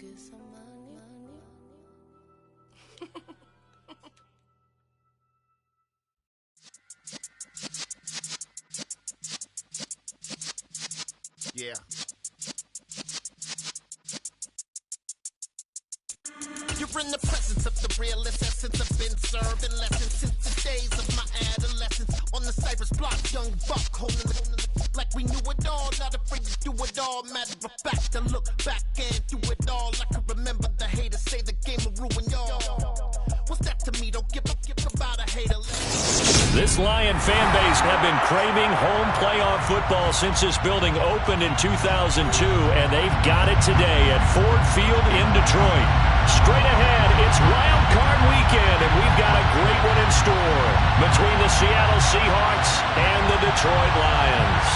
get some money. Yeah. You're in the presence of the realest essence. I've been serving lessons since the days of my adolescence. On the Cypress block, young buck holding the like we knew it all. Not afraid to do it all. Matter of fact, to look back and do it all. I can remember the haters say the game will ruin y'all. What's that to me? Don't give about a hater. This Lion fan base have been craving home playoff football since this building opened in 2002, and they've got it today at Ford Field in Detroit. Straight ahead, it's Wild Card Weekend, and we've got a great one in store between the Seattle Seahawks and the Detroit Lions.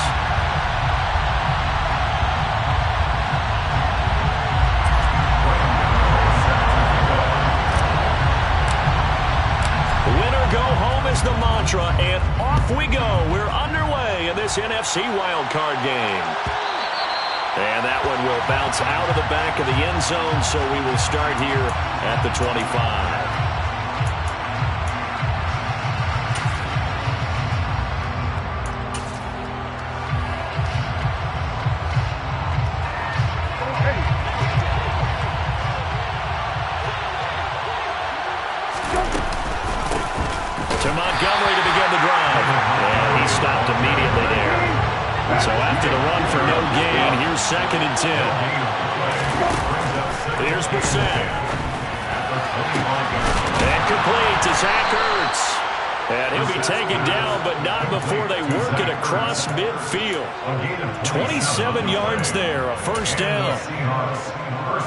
Winner go home is the mantra, and off we go. We're underway in this NFC Wild Card game. And that one will bounce out of the back of the end zone, so we will start here at the 25. To Montgomery to begin the drive. And he stopped immediately there. So after the run for no gain, here's 2nd and 10. Here's Brissett. And complete to Zach Ertz. And he'll be taken down, but not before they work it across midfield. 27 yards there, a first down.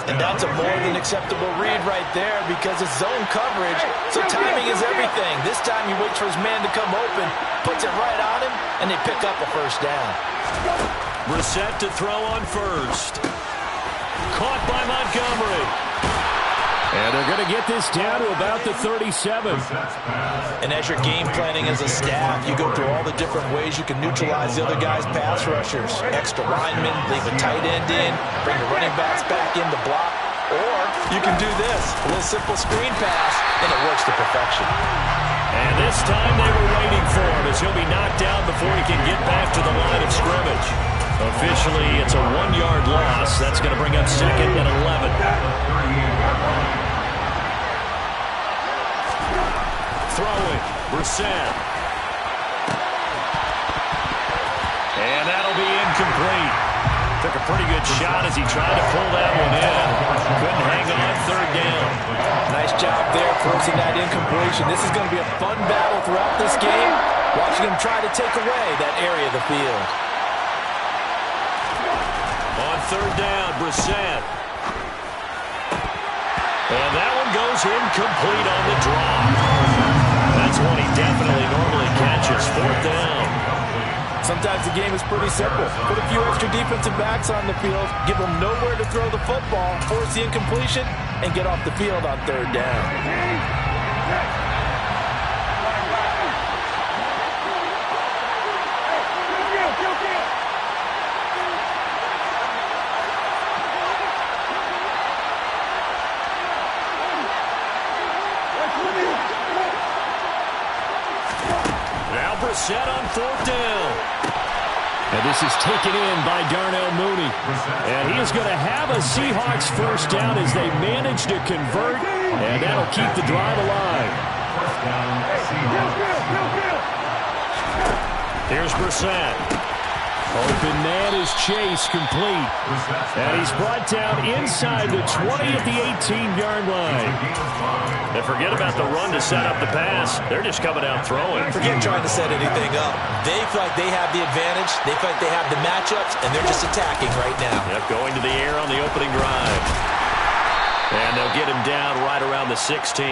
And that's a more than acceptable read right there because it's zone coverage, so timing is everything. This time he waits for his man to come open, puts it right on him, and they pick up a first down. Brissett to throw on first. Caught by Montgomery. And they're going to get this down to about the 37. And as you're game planning as a staff, you go through all the different ways you can neutralize the other guy's pass rushers. Extra linemen, leave a tight end in, bring the running backs back in to block. Or you can do this, a little simple screen pass, and it works to perfection. And this time they were waiting for him as he'll be knocked down before he can get back to the line of scrimmage. Officially, it's a 1-yard loss. That's going to bring up 2nd and 11. Throwing, Brissett. And that'll be incomplete. Took a pretty good shot as he tried to pull that one in. Couldn't hang on 3rd down. Nice job there forcing that incompletion. This is going to be a fun battle throughout this game. Watching him try to take away that area of the field. On 3rd down, Brissett. And that one goes incomplete on the drop. That's one he definitely normally catches. 4th down. Sometimes the game is pretty simple. Put a few extra defensive backs on the field, give them nowhere to throw the football, force the incompletion, and get off the field on 3rd down. Set on 4th down. And this is taken in by Darnell Mooney. And he is going to have a Seahawks first down as they manage to convert. And that'll keep the drive alive. Here's Brissett. Open man is Chase, complete. And he's brought down inside the 20 at the 18-yard line. And forget about the run to set up the pass. They're just coming out throwing. Forget trying to set anything up. They feel like they have the advantage. They feel like they have the matchups, and they're just attacking right now. Yep, going to the air on the opening drive. And they'll get him down right around the 16.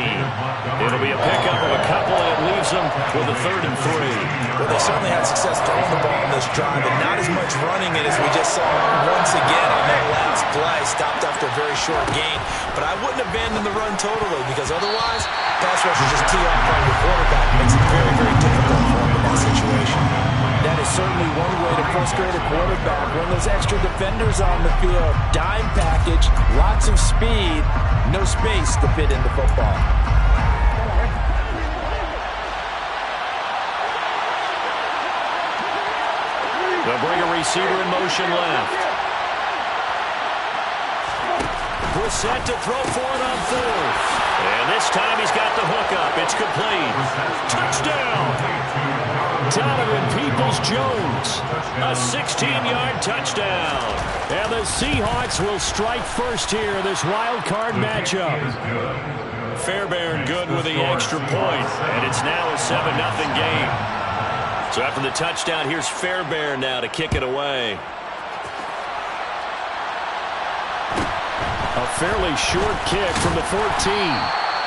It'll be a pickup of a couple, and it leaves them with a 3rd and 3. Well, they certainly had success throwing the ball in this drive, and not as much running it as we just saw once again on that last play. Stopped after a very short gain. But I wouldn't abandon the run totally, because otherwise, pass rushers just tee off on your quarterback. It makes it very, very difficult for him in that situation. That is certainly one way to force frustrate a quarterback. When there's extra defenders on the field, dime package, lots of speed, no space to fit in the football. They'll bring a receiver in motion left. Brissett to throw for it on fourth. And this time he's got the hook up. It's complete. Touchdown! Donovan Peoples-Jones. A 16-yard touchdown. And the Seahawks will strike first here in this wild card matchup. Fairbairn good with the extra point. And it's now a 7-0 game. So after the touchdown, here's Fairbairn now to kick it away. A fairly short kick from the 14.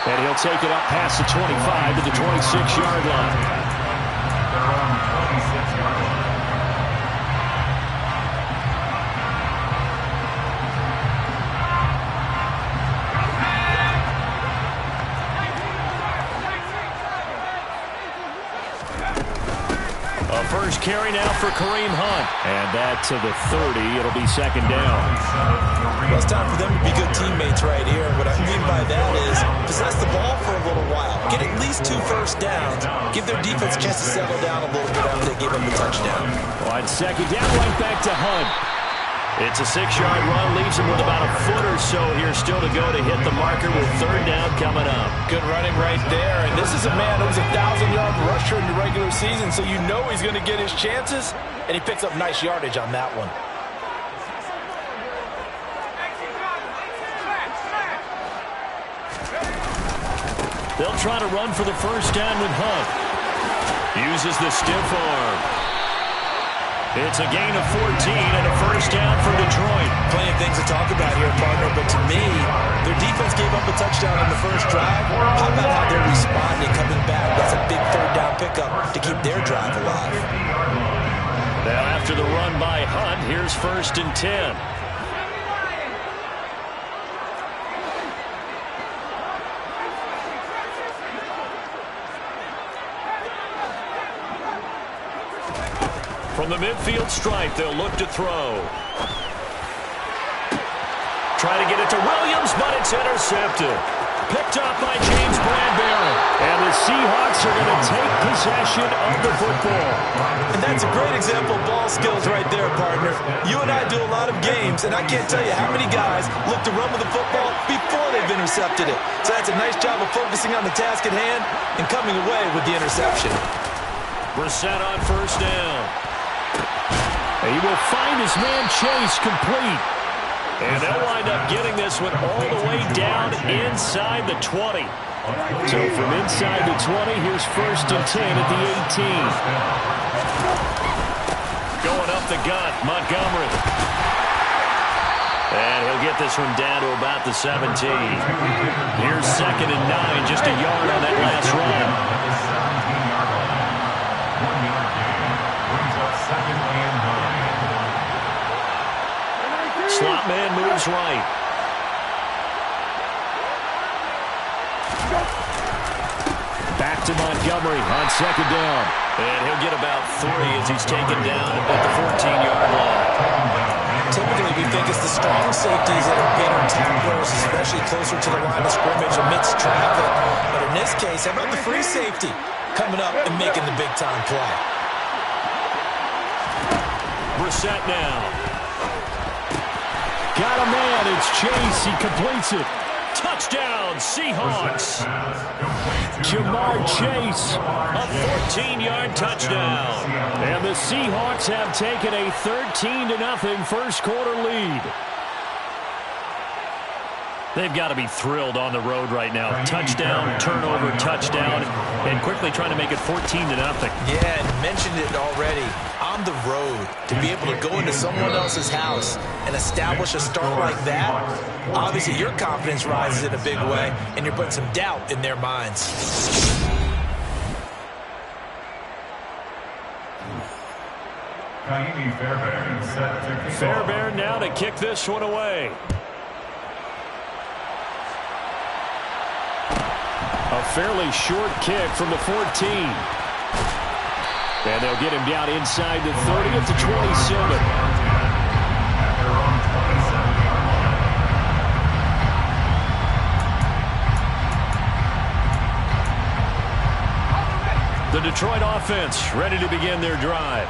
And he'll take it up past the 25 to the 26-yard line. A first carry now for Kareem Hunt. And that to the 30. It'll be second down. Well, it's time for them to be good teammates right here. What I mean by that is possess the ball for a little while. Get at least 2 first downs. Give their defense a chance to settle down a little bit after they give them the touchdown. On second down, right back to Hunt. It's a 6-yard run. Leaves him with about a foot or so here still to go to hit the marker with third down coming up. Good running right there. And this is a man who's a 1,000-yard rusher in the regular season, so you know he's going to get his chances. And he picks up nice yardage on that one. They'll try to run for the first down with Hunt. Uses the stiff arm. It's a gain of 14 and a first down for Detroit. Plenty of things to talk about here, partner, but to me, their defense gave up a touchdown on the first drive. How about how they're responding, coming back? That's a big third down pickup to keep their drive alive. Now after the run by Hunt, here's first and 10. From the midfield stripe, they'll look to throw. Try to get it to Williams, but it's intercepted. Picked up by James Bradbury. And the Seahawks are going to take possession of the football. And that's a great example of ball skills right there, partner. You and I do a lot of games, and I can't tell you how many guys look to run with the football before they've intercepted it. So that's a nice job of focusing on the task at hand and coming away with the interception. Brissett on first down. He will find his man Chase complete. And they'll wind up getting this one all the way down inside the 20. So from inside the 20, here's first and 10 at the 18. Going up the gut, Montgomery. And he'll get this one down to about the 17. Here's second and 9, just a yard on that last run. Slot man moves right. Back to Montgomery on second down. And he'll get about 3 as he's taken down at the 14-yard line. Typically, we think it's the strong safeties that are better tacklers, especially closer to the line of scrimmage amidst traffic. But in this case, how about the free safety coming up and making the big-time play? Brissett now. Got a man, it's Chase, he completes it. Touchdown, Seahawks. Jamar Chase, a 14-yard touchdown. And the Seahawks have taken a 13-0 first quarter lead. They've got to be thrilled on the road right now. Touchdown, turnover, touchdown, and quickly trying to make it 14-0. Yeah, and mentioned it already. On the road, to be able to go into someone else's house and establish a start like that, obviously your confidence rises in a big way, and you're putting some doubt in their minds. Fairbairn now to kick this one away. A fairly short kick from the 14. And they'll get him down inside the 30 at the 27. The Detroit offense ready to begin their drive.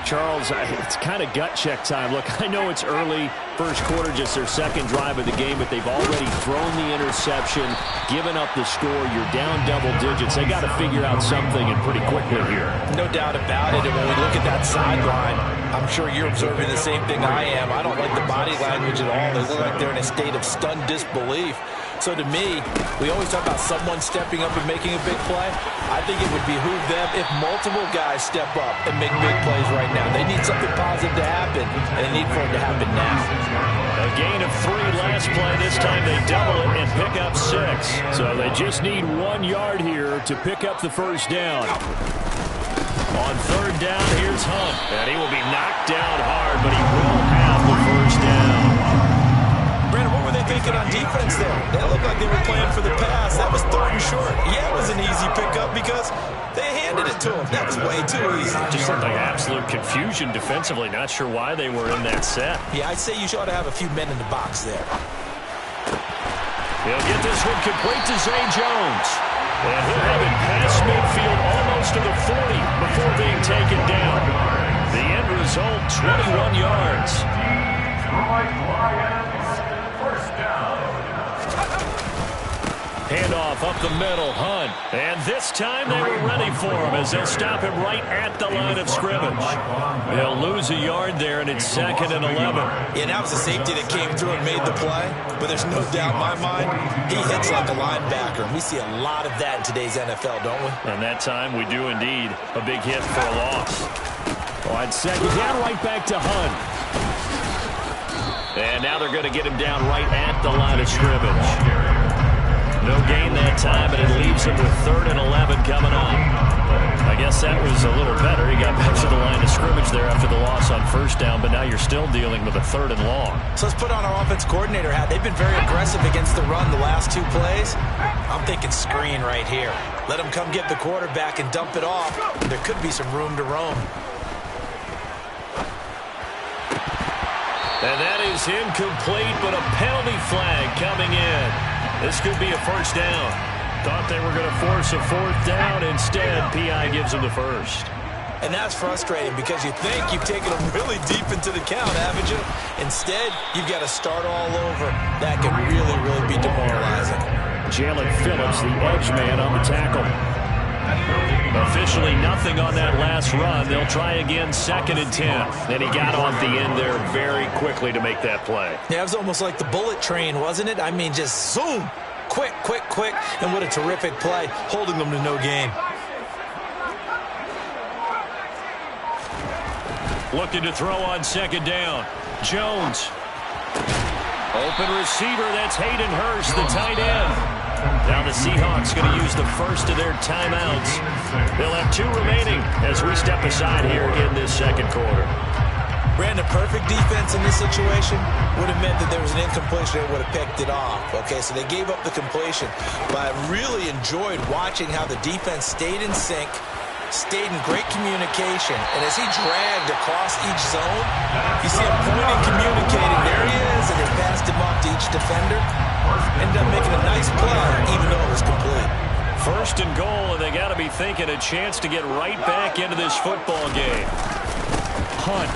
Charles, it's kind of gut check time. Look, I know it's early, first quarter, just their second drive of the game, but they've already thrown the interception, given up the score. You're down double digits. They got to figure out something, and pretty quickly here. No doubt about it. And when we look at that sideline, I'm sure you're observing the same thing I am. I don't like the body language at all. They look like they're in a state of stunned disbelief. So to me, we always talk about someone stepping up and making a big play. I think it would behoove them if multiple guys step up and make big plays right now. They need something positive to happen, and they need for it to happen now. A gain of 3 last play. This time they double it and pick up 6. So they just need 1 yard here to pick up the first down. On third down, here's Hunt. And he will be knocked down hard, but he will have the first down. Brandon, what were they thinking on defense there? They looked like they were playing for the pass. That was 3rd and short. Yeah, it was an easy pickup because they handed it to him. That was way too easy. Just looked like absolute confusion defensively. Not sure why they were in that set. Yeah, I'd say you ought to have a few men in the box there. He'll get this one complete to Zay Jones. And he'll have it past midfield almost to the 40 before being taken down. The end result, 21 yards. Handoff up the middle, Hunt. And this time they were ready for him as they'll stop him right at the line of scrimmage. They'll lose a yard there, and it's 2nd and 11. Yeah, that was a safety that came through and made the play. But there's no doubt in my mind, he hits like a linebacker. We see a lot of that in today's NFL, don't we? And that time we do indeed. A big hit for a loss. On second down, right back to Hunt. And now they're going to get him down right at the line of scrimmage. No gain that time, but it leaves him with 3rd and 11 coming up. I guess that was a little better. He got back to the line of scrimmage there after the loss on first down, but now you're still dealing with a 3rd and long. So let's put on our offense coordinator hat. They've been very aggressive against the run the last 2 plays. I'm thinking screen right here. Let them come get the quarterback and dump it off. There could be some room to roam. And that is incomplete, but a penalty flag coming in. This could be a first down. Thought they were going to force a 4th down. Instead, P.I. gives them the first. And that's frustrating because you think you've taken them really deep into the count, haven't you? Instead, you've got to start all over. That can really, really be demoralizing. Jalen Phillips, the edge man on the tackle. Officially nothing on that last run. They'll try again, 2nd and 10. And he got off the end there very quickly to make that play. Yeah, it was almost like the bullet train, wasn't it? I mean, just zoom. Quick, quick, quick. And what a terrific play, holding them to no gain. Looking to throw on 2nd down. Jones. Open receiver, that's Hayden Hurst, the tight end. Now the Seahawks going to use the first of their timeouts. They'll have 2 remaining as we step aside here in this 2nd quarter. Brandon, perfect defense in this situation would have meant that there was an incompletion. They would have picked it off. Okay, so they gave up the completion. But I really enjoyed watching how the defense stayed in sync, stayed in great communication. And as he dragged across each zone, you see him pointing, communicating. There he is, and they passed him off to each defender. Ended up making a nice play, even though it was complete. 1st and goal, and they got to be thinking a chance to get right back into this football game. Hunt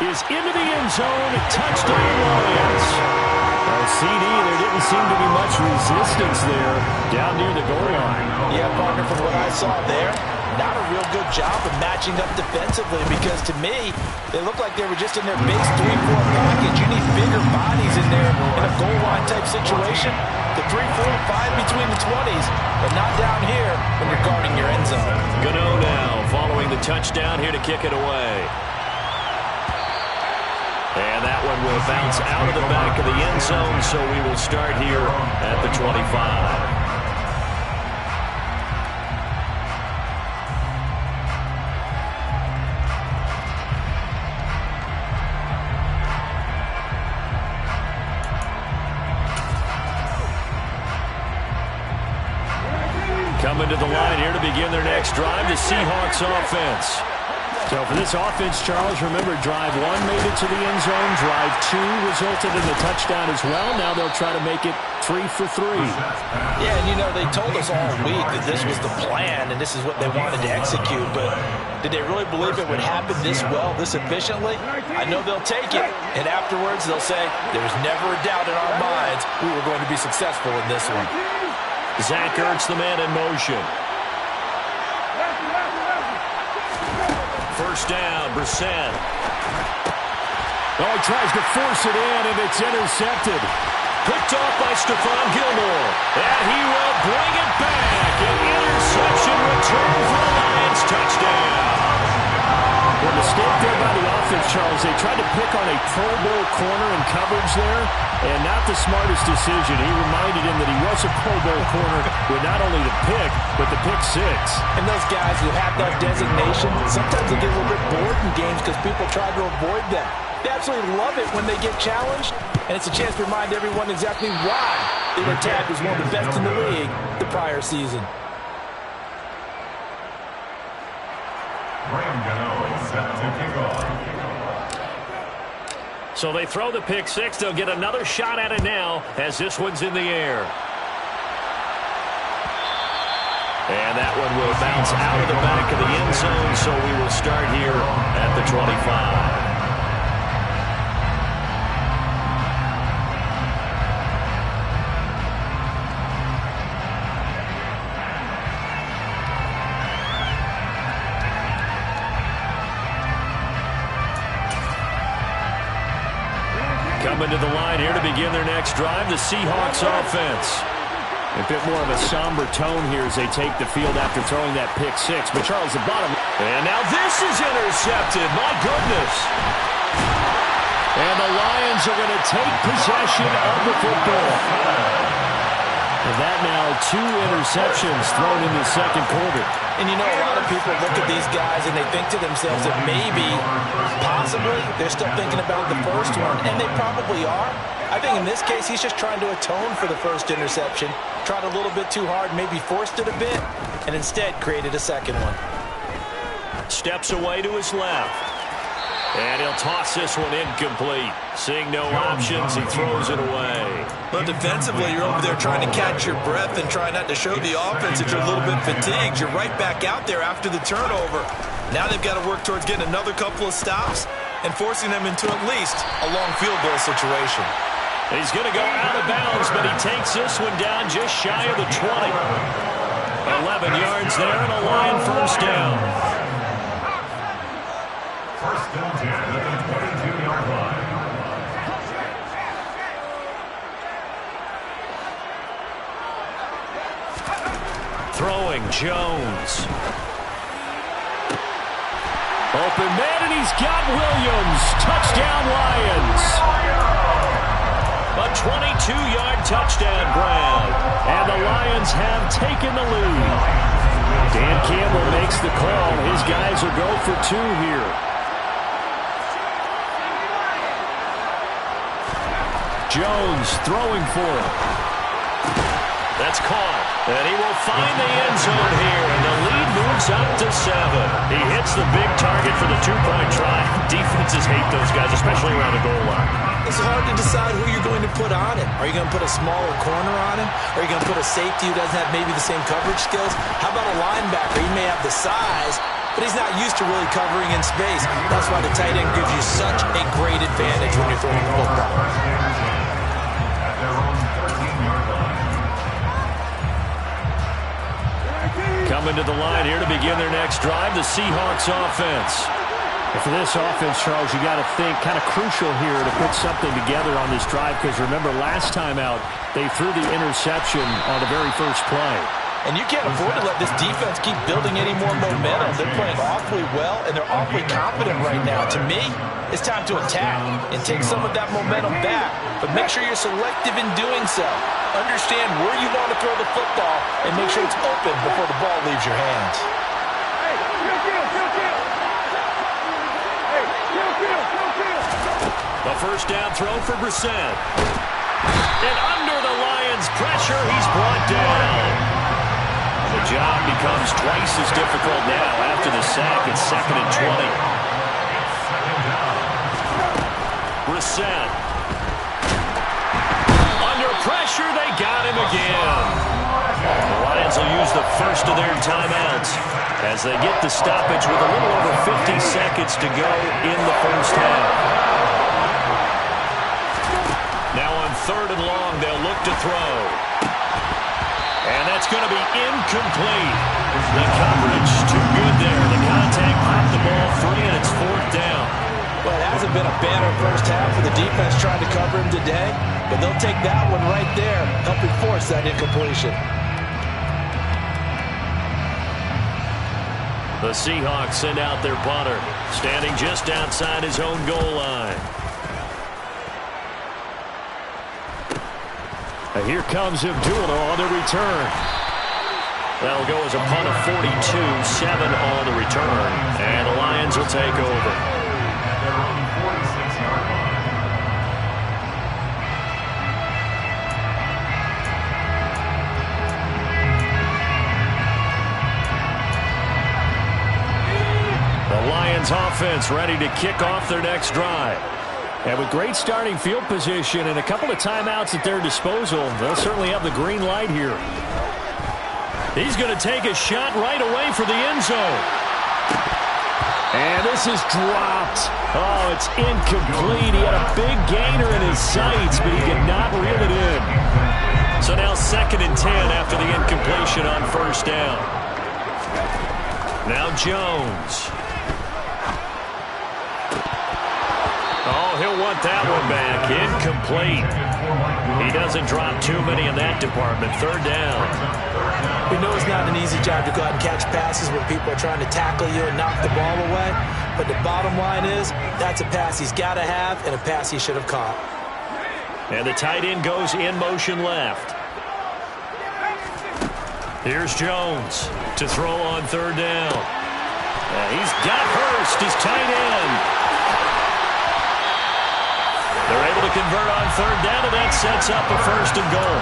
is into the end zone. Touchdown, Lions. CD, there didn't seem to be much resistance there down near the goal line. Yeah, partner, from what I saw there, not a real good job of matching up defensively because to me, they look like they were just in their base 3-4 package. You need bigger bodies in there in a goal line type situation. The 3, 4, 5 between the 20s, but not down here when you're guarding your end zone. Gano now following the touchdown here to kick it away. And that one will bounce out of the back of the end zone, so we will start here at the 25. Coming to the line here to begin begin their next drive, the Seahawks offense. So for this offense, Charles, remember, drive 1 made it to the end zone. Drive 2 resulted in the touchdown as well. Now they'll try to make it 3 for 3. Yeah, and they told us all week that this was the plan and this is what they wanted to execute. But did they really believe it would happen this well, this efficiently? I know they'll take it. And afterwards, they'll say, there was never a doubt in our minds we were going to be successful in this one. Zach Ertz, the man in motion. First down, Brissett. Oh, he tries to force it in, and it's intercepted. Picked off by Stephon Gilmore. And he will bring it back. An interception return for the Lions. Touchdown. A mistake there by the offense, Charles. They tried to pick on a Pro Bowl corner in coverage there, and not the smartest decision. He reminded him that he was a Pro Bowl corner with not only the pick, but the pick 6. And those guys who have that designation, sometimes they get a little bit bored in games because people try to avoid them. They absolutely love it when they get challenged, and it's a chance to remind everyone exactly why they were tagged as one of the best in the league the prior season. So they throw the pick 6. They'll get another shot at it now as this one's in the air. And that one will bounce out of the back of the end zone, so we will start here at the 25. Coming to the line here to begin their next drive, the Seahawks offense. A bit more of a somber tone here as they take the field after throwing that pick 6. But Charles, the bottom. And now this is intercepted. My goodness. And the Lions are going to take possession of the football. And that now 2 interceptions thrown in the second quarter. And a lot of people look at these guys and they think to themselves that maybe, possibly, they're still thinking about the first one. And they probably are. I think in this case, he's just trying to atone for the first interception. Tried a little bit too hard, maybe forced it a bit, and instead created a second one. Steps away to his left. And he'll toss this one incomplete. Seeing no options, he throws it away. But defensively, you're over there trying to catch your breath and try not to show the offense that you're a little bit fatigued. You're right back out there after the turnover. Now they've got to work towards getting another couple of stops and forcing them into at least a long field goal situation. He's going to go out of bounds, but he takes this one down just shy of the 20. 11 yards there and a Lion first down. First down 10 at the 22-yard line. Throwing Jones. Open man, and he's got Williams. Touchdown Lions. A 22-yard touchdown grab. And the Lions have taken the lead. Dan Campbell makes the call. His guys will go for 2 here. Jones throwing for him. That's caught. And he will find the end zone here. And the lead moves up to 7. He hits the big target for the 2-point try. Defenses hate those guys, especially around the goal line. It's hard to decide who you're going to put on him. Are you going to put a smaller corner on him? Are you going to put a safety who doesn't have maybe the same coverage skills? How about a linebacker? He may have the size, but he's not used to really covering in space. That's why the tight end gives you such a great advantage when you're throwing the football. Coming to the line here to begin their next drive, the Seahawks offense. And for this offense, Charles, you got to think kind of crucial here to put something together on this drive, because remember last time out they threw the interception on the very first play. And you can't afford to let this defense keep building any more momentum. They're playing awfully well, and they're awfully confident right now. To me, it's time to attack and take some of that momentum back. But make sure you're selective in doing so. Understand where you want to throw the football and make sure it's open before the ball leaves your hands. The first down throw for Brissett. And under the Lions' pressure, he's brought down. The job becomes twice as difficult now after the sack. It's 2nd and 20. Reset. Under pressure, they got him again. The Lions will use the first of their timeouts as they get the stoppage with a little over 50 seconds to go in the first half. Now on 3rd and long, they'll look to throw. And that's going to be incomplete. The coverage too good there. The contact popped the ball free, and it's 4th down. Well, it hasn't been a banner first half for the defense trying to cover him today, but they'll take that one right there, helping force that incompletion. The Seahawks send out their punter, standing just outside his own goal line. And here comes Abdullah on the return. That'll go as a punt of 42, 7 on the return, and the Lions will take over. Lions offense ready to kick off their next drive. And with great starting field position and a couple of timeouts at their disposal, they'll certainly have the green light here. He's going to take a shot right away for the end zone. And this is dropped. Oh, it's incomplete. He had a big gainer in his sights, but he could not reel it in. So now 2nd and 10 after the incompletion on 1st down. Now Jones. Oh, he'll want that one back. Incomplete. He doesn't drop too many in that department. 3rd down. We know it's not an easy job to go out and catch passes when people are trying to tackle you and knock the ball away. But the bottom line is, that's a pass he's got to have and a pass he should have caught. And the tight end goes in motion left. Here's Jones to throw on 3rd down. He's got Hurst, his tight end. They're able to convert on 3rd down, and that sets up a 1st and goal.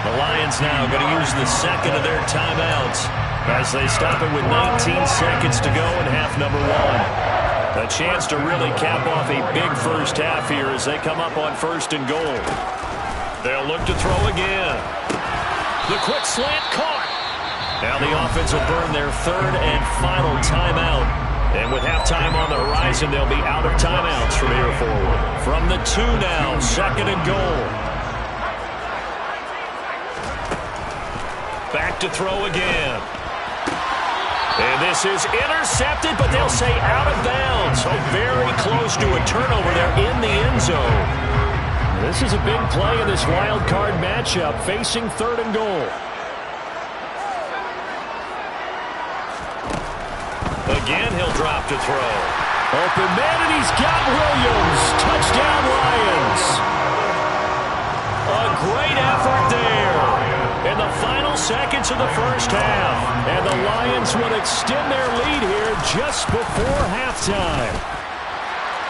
The Lions now going to use the 2nd of their timeouts as they stop it with 19 seconds to go in half number 1. A chance to really cap off a big first half here as they come up on 1st and goal. They'll look to throw again. The quick slant caught. Now the offense will burn their 3rd and final timeout. And with halftime on the horizon, they'll be out of timeouts from here forward. From the 2 now, 2nd and goal. Back to throw again. And this is intercepted, but they'll say out of bounds. So very close to a turnover there in the end zone. This is a big play in this wild card matchup, facing 3rd and goal. Again, he'll drop to throw. Open man, and he's got Williams. Touchdown, Lions. A great effort there in the final seconds of the first half. And the Lions would extend their lead here just before halftime.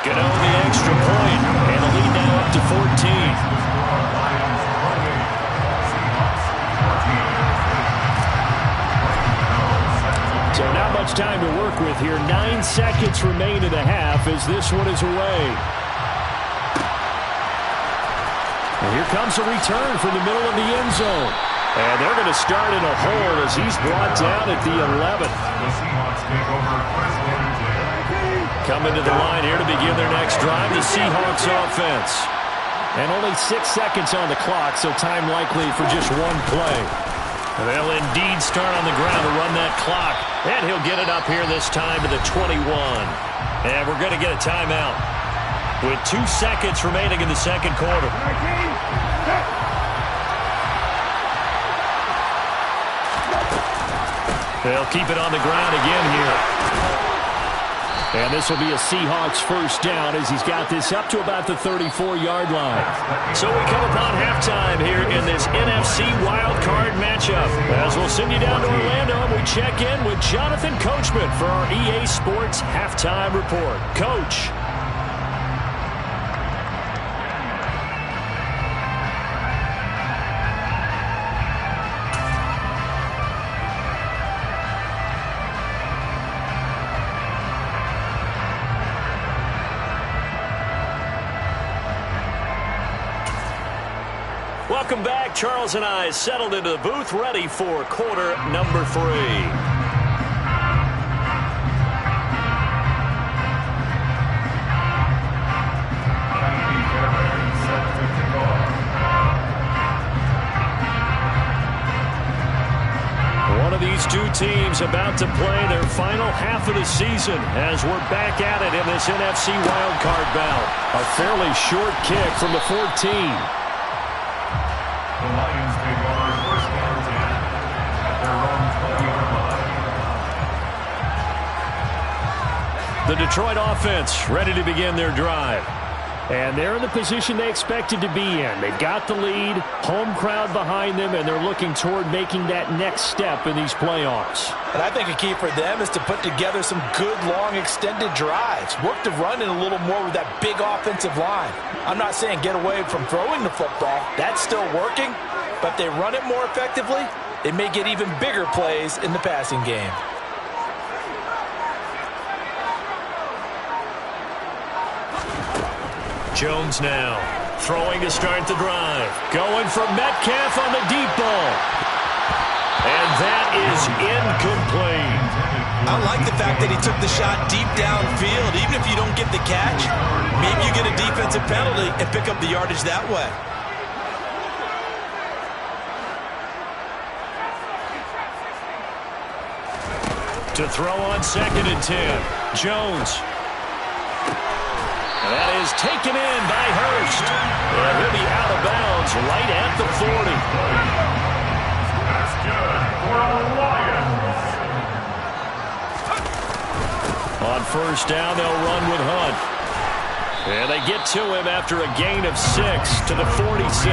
Get on the extra point, and the lead now up to 14. So not much time to work with here. 9 seconds remain in the half as this one is away. And here comes a return from the middle of the end zone. And they're going to start in a hole as he's brought down at the 11th. Coming to the line here to begin their next drive, the Seahawks offense. And only 6 seconds on the clock, so time likely for just one play. And they'll indeed start on the ground to run that clock. And he'll get it up here this time to the 21. And we're going to get a timeout with 2 seconds remaining in the second quarter. They'll keep it on the ground again here. And this will be a Seahawks first down as he's got this up to about the 34-yard line. So we come upon halftime here in this NFC wildcard matchup. As we'll send you down to Orlando and we check in with Jonathan Coachman for our EA Sports Halftime Report. Coach. Welcome back. Charles and I settled into the booth, ready for quarter number 3. One of these two teams about to play their final half of the season as we're back at it in this NFC wildcard bout. A fairly short kick from the 14. The Lions take over first down 10 at their own 20-yard line. The Detroit offense ready to begin their drive. And they're in the position they expected to be in. They've got the lead, home crowd behind them, and they're looking toward making that next step in these playoffs. And I think a key for them is to put together some good, long, extended drives. Work to run in a little more with that big offensive line. I'm not saying get away from throwing the football. That's still working. But if they run it more effectively, they may get even bigger plays in the passing game. Jones now throwing to start the drive. Going for Metcalf on the deep ball. And that is incomplete. I like the fact that he took the shot deep downfield. Even if you don't get the catch, maybe you get a defensive penalty and pick up the yardage that way. To throw on 2nd and 10. Jones. That is taken in by Hurst. And he'll be out of bounds right at the 40. That's good for the Lions. On first down, they'll run with Hunt. And they get to him after a gain of 6 to the 46.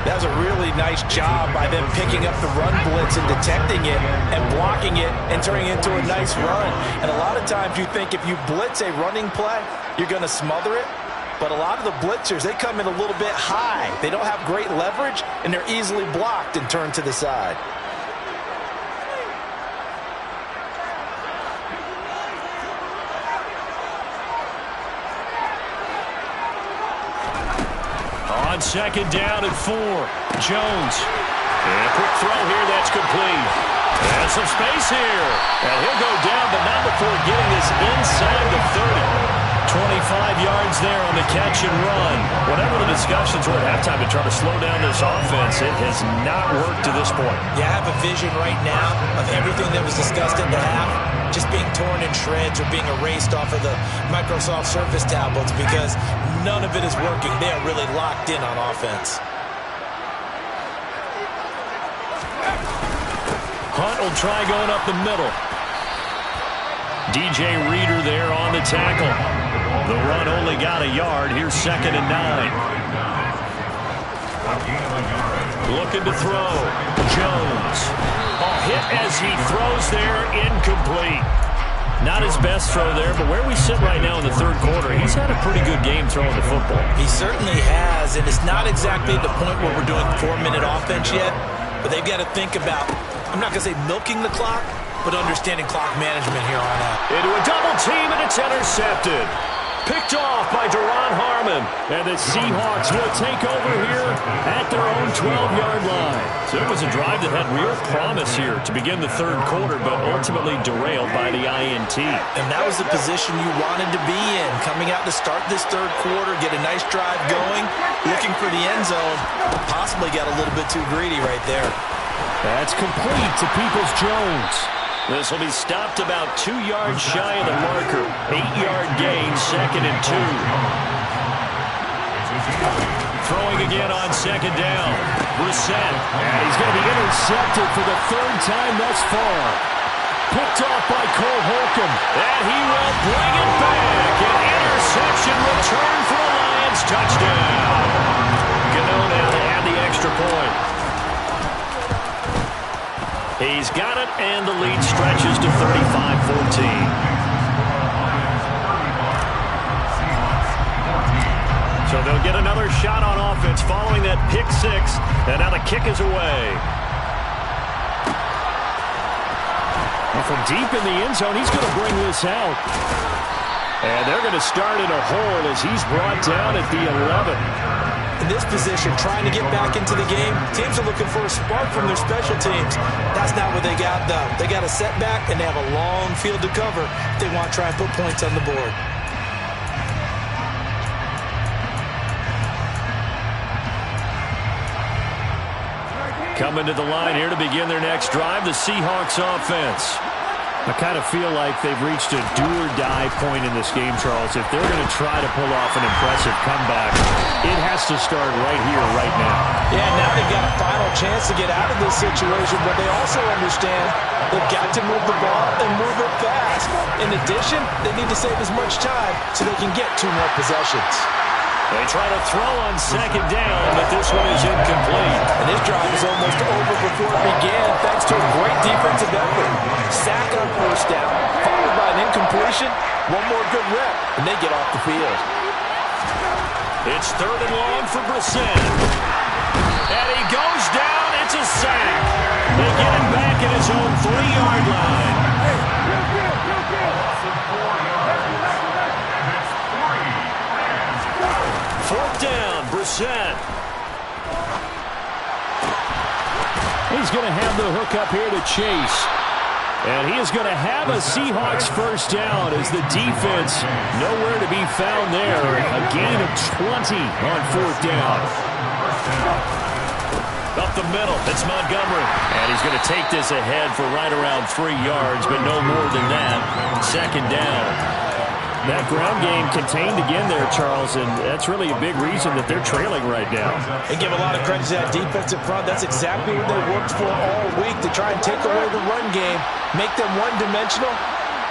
That was a really nice job by them picking up the run blitz and detecting it and blocking it and turning it into a nice run. And a lot of times you think if you blitz a running play, you're going to smother it. But a lot of the blitzers, they come in a little bit high. They don't have great leverage, and they're easily blocked and turned to the side. On 2nd down and 4. Jones. And a quick throw here. That's complete. And some space here. And he'll go down, but not before getting this inside the 30. 25 yards there on the catch and run. Whatever the discussions were at halftime to try to slow down this offense, it has not worked to this point. Yeah, I have a vision right now of everything that was discussed at the half just being torn in shreds or being erased off of the Microsoft Surface tablets because none of it is working. They are really locked in on offense. Hunt will try going up the middle. DJ Reader there on the tackle. The run only got a yard. Here's 2nd and 9. Looking to throw. Jones. A hit as he throws there. Incomplete. Not his best throw there, but where we sit right now in the 3rd quarter, he's had a pretty good game throwing the football. He certainly has, and it's not exactly the point where we're doing 4-minute offense yet, but they've got to think about, I'm not going to say milking the clock, but understanding clock management here on out. Into a double team, and it's intercepted. Picked off by Duron Harmon. And the Seahawks will take over here at their own 12-yard line. So it was a drive that had real promise here to begin the 3rd quarter, but ultimately derailed by the INT. And that was the position you wanted to be in. Coming out to start this 3rd quarter, get a nice drive going, looking for the end zone. Possibly got a little bit too greedy right there. That's complete to Peoples-Jones. This will be stopped about 2 yards shy of the marker. 8-yard gain, 2nd and 2. Throwing again on 2nd down. Brissett. And he's going to be intercepted for the 3rd time thus far. Picked off by Cole Holcomb. And he will bring it back. An interception return for the Lions. Touchdown. Gano now to add the extra point. He's got it, and the lead stretches to 35-14. So they'll get another shot on offense following that pick 6, and now the kick is away. And from deep in the end zone, he's going to bring this out. And they're going to start in a hole as he's brought down at the 11. In this position, trying to get back into the game, teams are looking for a spark from their special teams. That's not what they got, though. They got a setback, and they have a long field to cover if they want to try and put points on the board. Coming to the line here to begin their next drive, the Seahawks offense. I kind of feel like they've reached a do-or-die point in this game, Charles. If they're going to try to pull off an impressive comeback, it has to start right here, right now. Yeah, now they've got a final chance to get out of this situation, but they also understand they've got to move the ball and move it fast. In addition, they need to save as much time so they can get 2 more possessions. They try to throw on second down, but this one is incomplete. And this drive is almost over before it began, thanks to a great defensive effort. Sack on first down, followed by an incompletion, 1 more good rep, and they get off the field. It's 3rd and long for Brissett. And he goes down. It's a sack. They get him back at his own 3-yard line. Fourth down, Brissett. He's going to have the hook up here to Chase. And he is going to have a Seahawks first down as the defense nowhere to be found there. A gain of 20 on 4th down. Up the middle, it's Montgomery. And he's going to take this ahead for right around 3 yards, but no more than that. 2nd down. That ground game contained again there, Charles, and that's really a big reason that they're trailing right now. And give a lot of credit to that defensive front. That's exactly what they worked for all week, to try and take away the run game, make them one-dimensional.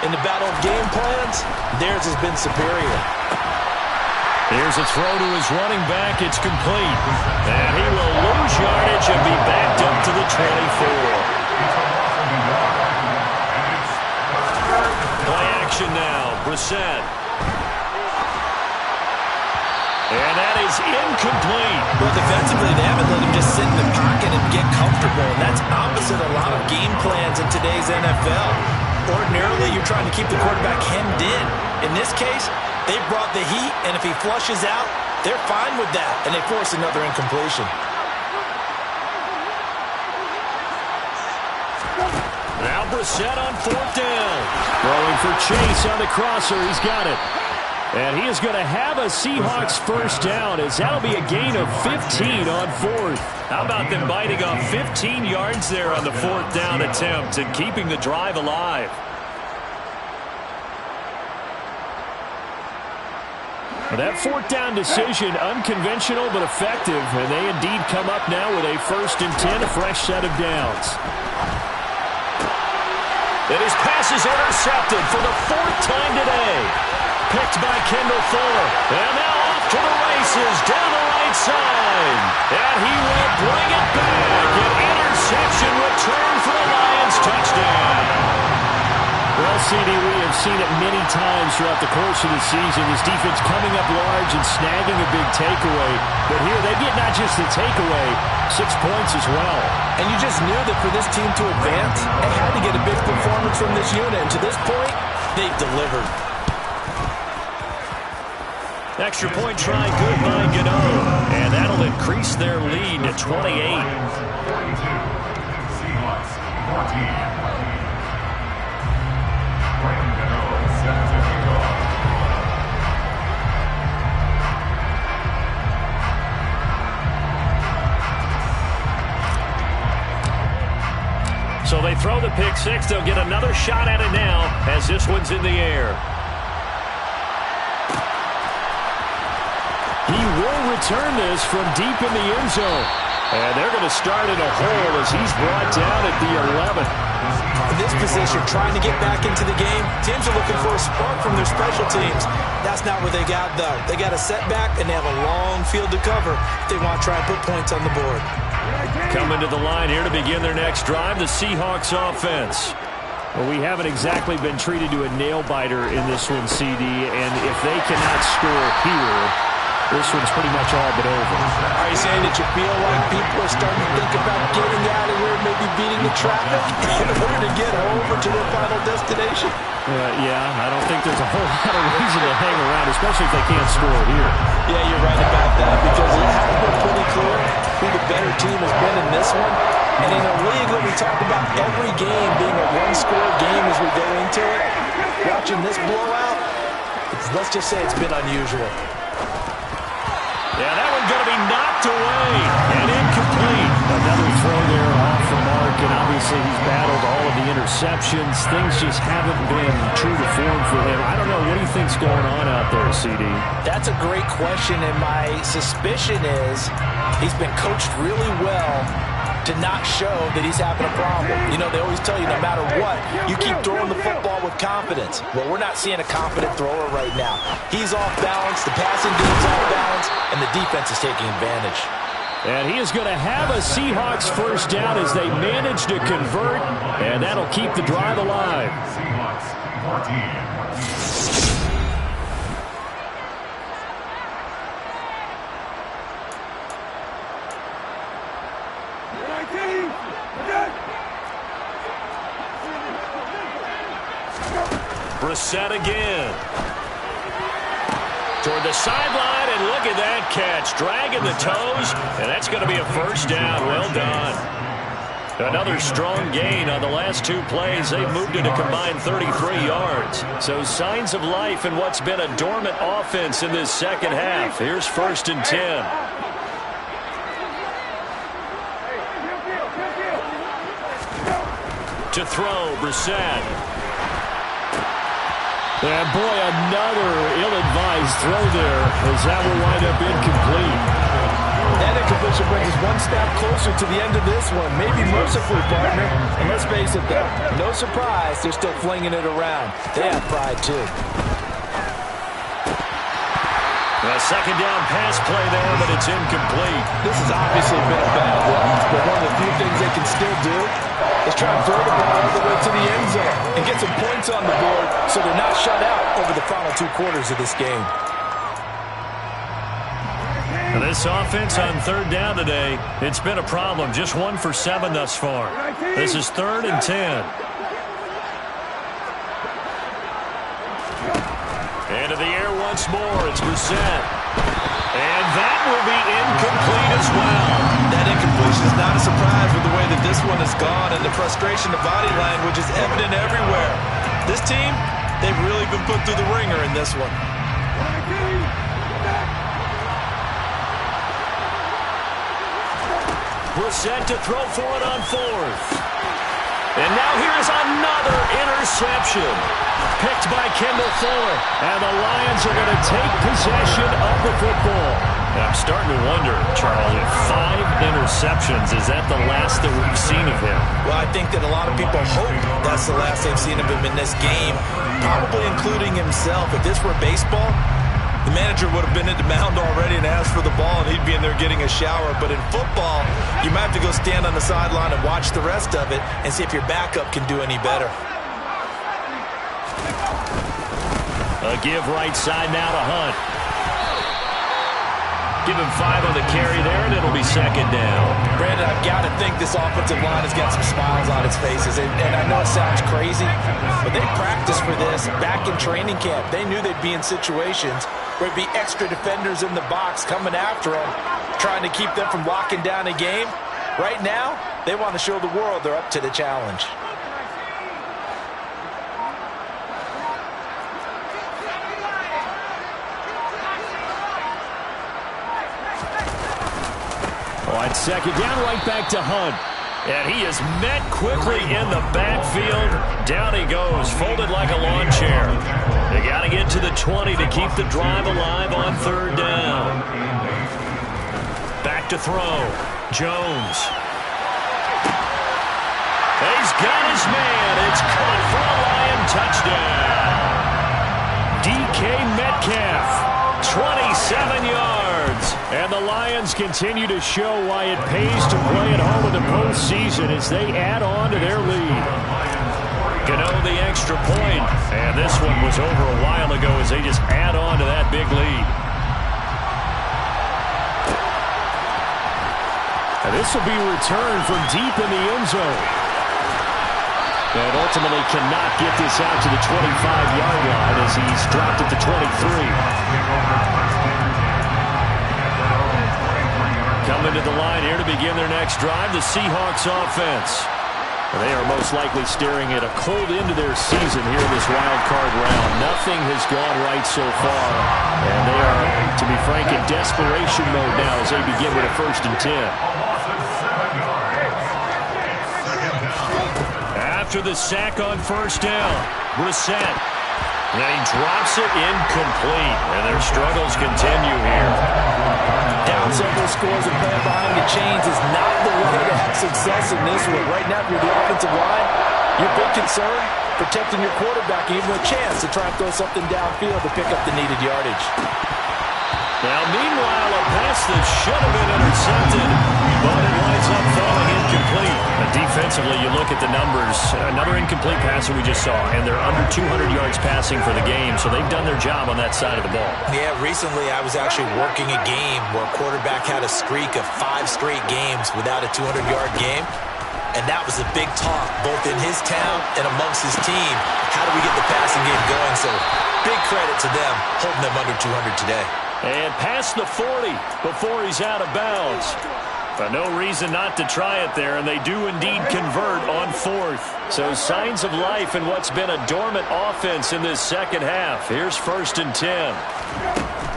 In the battle of game plans, theirs has been superior. Here's a throw to his running back. It's complete. And he will lose yardage and be backed up to the 24. Play action now. Brissett. And that is incomplete. Well, defensively, they haven't let him just sit in the pocket and get comfortable. And that's opposite a lot of game plans in today's NFL. Ordinarily, you're trying to keep the quarterback hemmed in. In this case, they brought the heat, and if he flushes out, they're fine with that, and they force another incompletion. Now Brissett on 4th down. Throwing for Chase on the crosser. He's got it. And he is going to have a Seahawks first down, as that'll be a gain of 15 on 4th. How about them biting off 15 yards there on the 4th down attempt and keeping the drive alive? That 4th down decision, unconventional but effective, and they indeed come up now with a 1st and 10, a fresh set of downs. And his pass is intercepted for the 4th time today. Picked by Kendall Fuller. And now off to the races down the right side. And he will bring it back. An interception return for a Lions touchdown. Well, CD, we have seen it many times throughout the course of the season. This defense coming up large and snagging a big takeaway. But here they get not just the takeaway, 6 points as well. And you just knew that for this team to advance, they had to get a big performance from this unit. And to this point, they've delivered. Extra point try good by Gano. And that'll increase their lead to 28. 42, Seahawks, 14. So they throw the pick six. They'll get another shot at it now as this one's in the air. He will return this from deep in the end zone. And they're going to start in a hole as he's brought down at the 11. In this position, trying to get back into the game, teams are looking for a spark from their special teams. That's not what they got, though. They got a setback, and they have a long field to cover if they want to try and put points on the board. Coming to the line here to begin their next drive, the Seahawks offense. Well, we haven't exactly been treated to a nail-biter in this one, CD, and if they cannot score here, this one's pretty much all but over. Are you saying that you feel like people are starting to think about getting out of here, maybe beating the traffic in order to get over to their final destination? Yeah, I don't think there's a whole lot of reason to hang around, especially if they can't score here. Yeah, you're right about that, because it has been pretty clear who the better team has been in this one. And in a league where we talk about every game being a one-score game as we go into it, watching this blowout, let's just say it's been unusual. Yeah, that one's going to be knocked away and incomplete. Another throw there off the mark, and obviously he's battled all of the interceptions. Things just haven't been true to form for him. I don't know. What do you think's going on out there, CD? That's a great question, and my suspicion is he's been coached really well to not show that he's having a problem. You know, they always tell you no matter what, you keep throwing the football with confidence. Well, we're not seeing a confident thrower right now. He's off balance, the passing game's off balance, and the defense is taking advantage. And he is going to have a Seahawks first down as they manage to convert, and that'll keep the drive alive. Seahawks 14. Brissett again. Toward the sideline, and look at that catch. Dragging the toes, and that's going to be a first down. Well done. Another strong gain on the last two plays. They've moved it a combined 33 yards. So signs of life in what's been a dormant offense in this second half. Here's 1st and 10. To throw, Brissett. And boy, another ill-advised throw there as that will wind up incomplete. That incompletion brings us one step closer to the end of this one. Maybe mercifully, partner. And let's face it, though, no surprise, they're still flinging it around. They have pride, too. A second down pass play there, but it's incomplete. This has obviously been a bad one, but one of the few things they can still do is try and throw the ball all the way to the end zone and get some points on the board so they're not shut out over the final 2 quarters of this game. This offense on 3rd down today, it's been a problem. Just 1 for 7 thus far. This is 3rd and 10. Into the air once more. It's Brissett. And that will be incomplete as well. That incompletion is not a surprise with the way that this one has gone, and the frustration, the body language is evident everywhere. This team, they've really been put through the ringer in this one. Brissett to throw for it on 4th. And now here's another interception. Picked by Kendall Fuller. And the Lions are going to take possession of the football. I'm starting to wonder, Charles, if 5 interceptions, is that the last that we've seen of him? Well, I think that a lot of people hope that's the last they've seen of him in this game, probably including himself. If this were baseball, the manager would have been at the mound already and asked for the ball, and he'd be in there getting a shower. But in football, you might have to go stand on the sideline and watch the rest of it and see if your backup can do any better. A give right side now to Hunt. Give him 5 on the carry there, and it'll be 2nd down. Brandon, I've got to think this offensive line has got some smiles on its faces. And I know it sounds crazy, but they practiced for this back in training camp. They knew they'd be in situations where it'd be extra defenders in the box coming after them, trying to keep them from locking down a game. Right now, they want to show the world they're up to the challenge. On 2nd down, right back to Hunt. And he is met quickly in the backfield. Down he goes, folded like a lawn chair. They got to get to the 20 to keep the drive alive on 3rd down. Back to throw. Jones. He's got his man. It's caught for a Lion touchdown. DK Metcalf, 27 yards. And the Lions continue to show why it pays to play at home in the postseason as they add on to their lead. Gano the extra point, and this one was over a while ago as they just add on to that big lead. And this will be returned from deep in the end zone. And ultimately cannot get this out to the 25-yard line as he's dropped at the 23. Coming to the line here to begin their next drive, the Seahawks offense. They are most likely staring at a cold end to their season here in this wild card round. Nothing has gone right so far, and they are, to be frank, in desperation mode now as they begin with a 1st and 10. After the sack on 1st down, Brissett. And he drops it incomplete, and their struggles continue here. Down several scores and playing behind the chains is not the way to have success in this one. Right now, if you're the offensive line, your big concern, protecting your quarterback, even a chance to try and throw something downfield to pick up the needed yardage. Now, meanwhile, a pass that should have been intercepted, but it winds up falling incomplete. And defensively, you look at the numbers, another incomplete pass that we just saw, and they're under 200 yards passing for the game, so they've done their job on that side of the ball. Yeah, recently I was actually working a game where a quarterback had a streak of 5 straight games without a 200-yard game, and that was a big talk, both in his town and amongst his team. How do we get the passing game going? So, big credit to them, holding them under 200 today. And past the 40 before he's out of bounds. But no reason not to try it there, and they do indeed convert on 4th. So signs of life in what's been a dormant offense in this second half. Here's 1st and 10.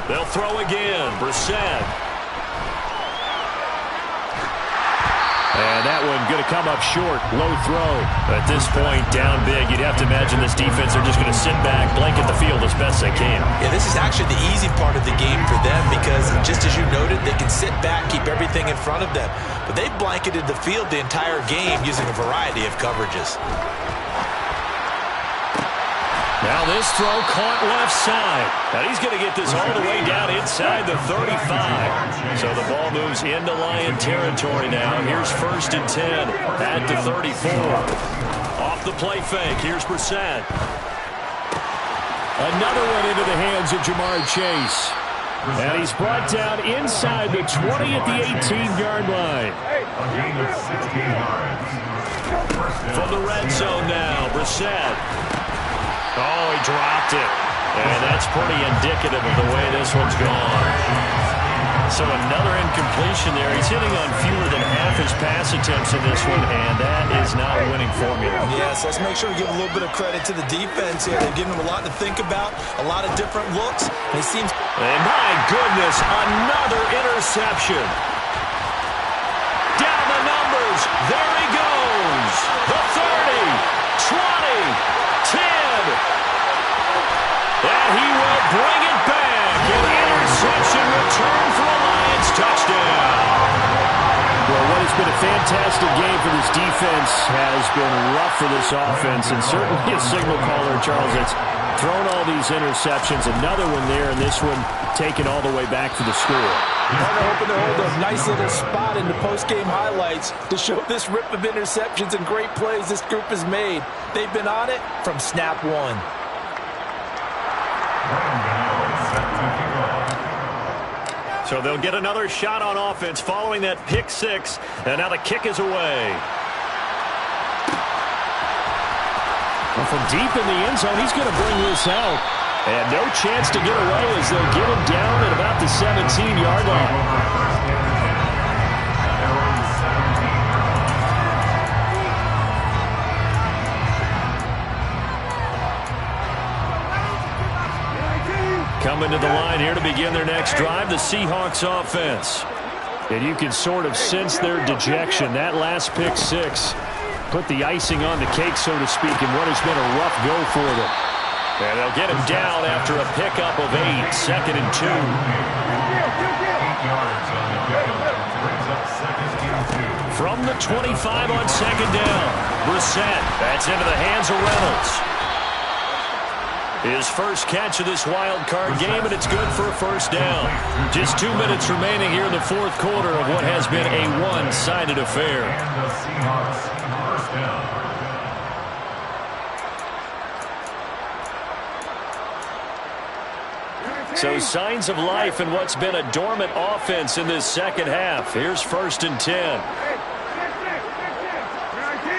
They'll throw again. Brissett. And that one going to come up short. Low throw. At this point, down big. You'd have to imagine this defense are just going to sit back, blanket the field as best they can. Yeah, this is actually the easy part of the game for them because, just as you noted, they can sit back, keep everything in front of them. But they've blanketed the field the entire game using a variety of coverages. Now this throw caught left side. Now he's going to get this all the way down inside the 35. So the ball moves into Lion territory now. Here's 1st and 10 at the 34. Off the play fake. Here's Brissett. Another one into the hands of Jamar Chase. And he's brought down inside the 20 at the 18-yard line. A gain of 16 yards. From the red zone now, Brissett. Oh, he dropped it. And that's pretty indicative of the way this one's gone. So another incompletion there. He's hitting on fewer than half his pass attempts in this one, and that is not a winning formula. Yes, let's make sure we give a little bit of credit to the defense here. They've given them a lot to think about, a lot of different looks. And it seems... And my goodness, another interception. Down the numbers. There he goes. The 30, 20, 10. And he will bring it back. An interception return for a Lions touchdown. Well, what has been a fantastic game for this defense has been rough for this offense, and certainly a signal caller, Charles, that's thrown all these interceptions. Another one there, and this one taken all the way back for the score. They're hoping to hold a nice little spot in the post-game highlights to show this rip of interceptions and great plays this group has made. They've been on it from snap one. So they'll get another shot on offense following that pick six, and now the kick is away. Well, from deep in the end zone, he's going to bring this out. And no chance to get away as they'll get him down at about the 17-yard line. Coming to the line here to begin their next drive, the Seahawks offense. And you can sort of sense their dejection. That last pick six put the icing on the cake, so to speak, in what has been a rough go for them. And they'll get him down after a pickup of 8, 2nd and 2. 8 yards on the pickup, brings up 2nd and 2. From the 25 on 2nd down, Brissett. That's into the hands of Reynolds. His first catch of this wild card game, and it's good for a first down. Just 2 minutes remaining here in the fourth quarter of what has been a one-sided affair. And the Seahawks first down. So signs of life in what's been a dormant offense in this second half. Here's 1st and 10.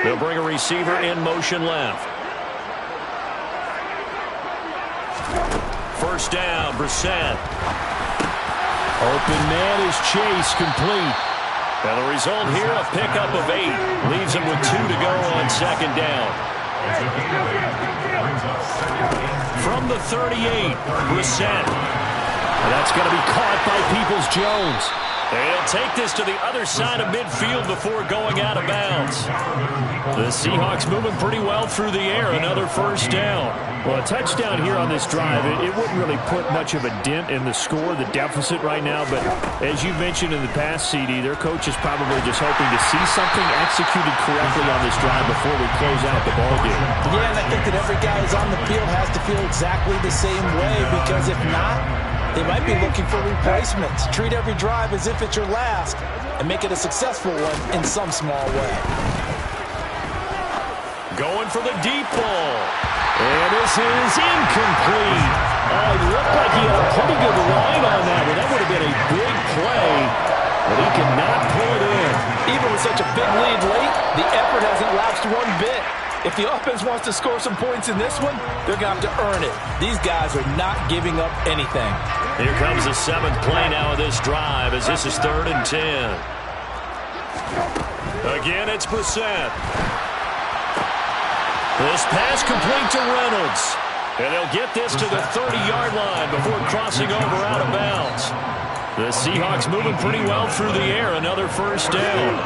They'll bring a receiver in motion left. 1st down, Brissett. Open man is Chase, complete. And the result here, a pickup of 8. Leaves him with 2 to go on 2nd down. From the 38, Brissett. That's going to be caught by Peoples-Jones. They'll take this to the other side of midfield before going out of bounds. The Seahawks moving pretty well through the air. Another 1st down. Well, a touchdown here on this drive, it wouldn't really put much of a dent in the score, the deficit right now. But as you mentioned in the past, CD, their coach is probably just hoping to see something executed correctly on this drive before we close out the ballgame. Yeah, and I think that every guy who's on the field has to feel exactly the same way, because if not, they might be looking for replacements. Treat every drive as if it's your last and make it a successful one in some small way. Going for the deep ball. And this is incomplete. It looked like he had a pretty good line on that, but that would have been a big play. But he cannot pull it in. Even with such a big lead late, the effort hasn't lapsed one bit. If the offense wants to score some points in this one, they're going to have to earn it. These guys are not giving up anything. Here comes the 7th play now of this drive as this is 3rd and 10. Again, it's Brissett. This pass complete to Reynolds. And they'll get this to the 30-yard line before crossing over out of bounds. The Seahawks moving pretty well through the air. Another 1st down.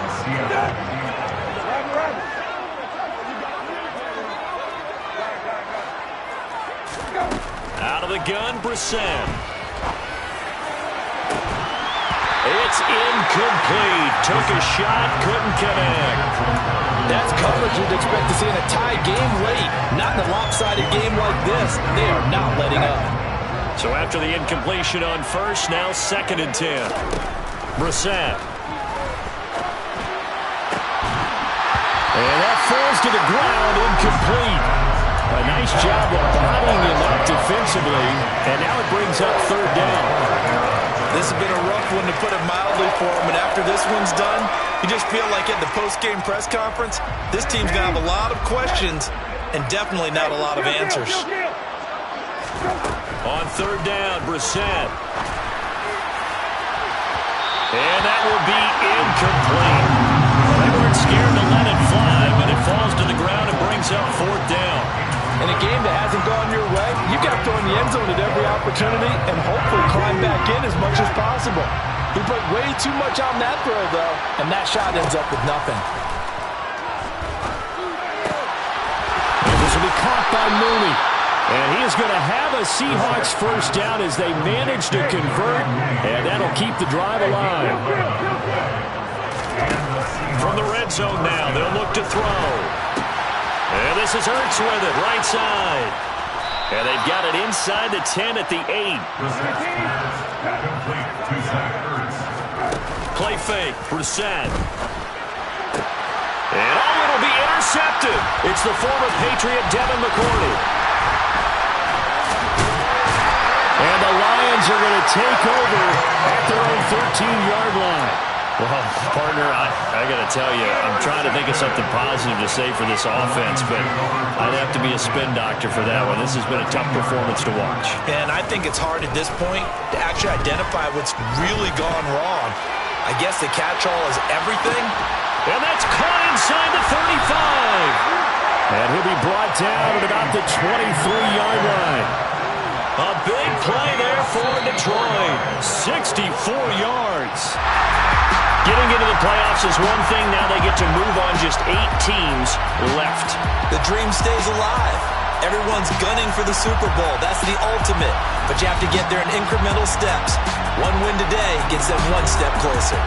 Out of the gun, Brissett. It's incomplete. Took a shot, couldn't connect. That's coverage you'd expect to see in a tie game late. Not in a lopsided game like this. They are not letting up. So after the incompletion on 1st, now 2nd and 10. Brissett. And that falls to the ground, incomplete. A nice job of bottling him up defensively. And now it brings up 3rd down. This has been a rough one, to put it mildly, for him. And after this one's done, you just feel like at the post-game press conference, this team's going to have a lot of questions and definitely not a lot of answers. On 3rd down, Brissett. And that will be incomplete. They weren't scared to let it fly, but it falls to the ground and brings up 4th down. In a game that hasn't gone your way, you've got to throw in the end zone at every opportunity and hopefully climb back in as much as possible. He put way too much on that throw, though, and that shot ends up with nothing. And this will be caught by Mooney. And he is going to have a Seahawks 1st down as they manage to convert, and that'll keep the drive alive. From the red zone now, they'll look to throw. And this is Hurts with it, right side. And they've got it inside the 10 at the 8. Play fake, Brissett. And it'll be intercepted. It's the former Patriot Devin McCourty. And the Lions are going to take over at their own 13-yard line. Well, partner, I got to tell you, I'm trying to think of something positive to say for this offense, but I'd have to be a spin doctor for that one. This has been a tough performance to watch. And I think it's hard at this point to actually identify what's really gone wrong. I guess the catch-all is everything. And that's caught inside the 35. And he'll be brought down at about the 23-yard line. A big play there for Detroit. 64 yards. Getting into the playoffs is one thing. Now they get to move on. Just 8 teams left. The dream stays alive. Everyone's gunning for the Super Bowl. That's the ultimate. But you have to get there in incremental steps. One win today gets them one step closer.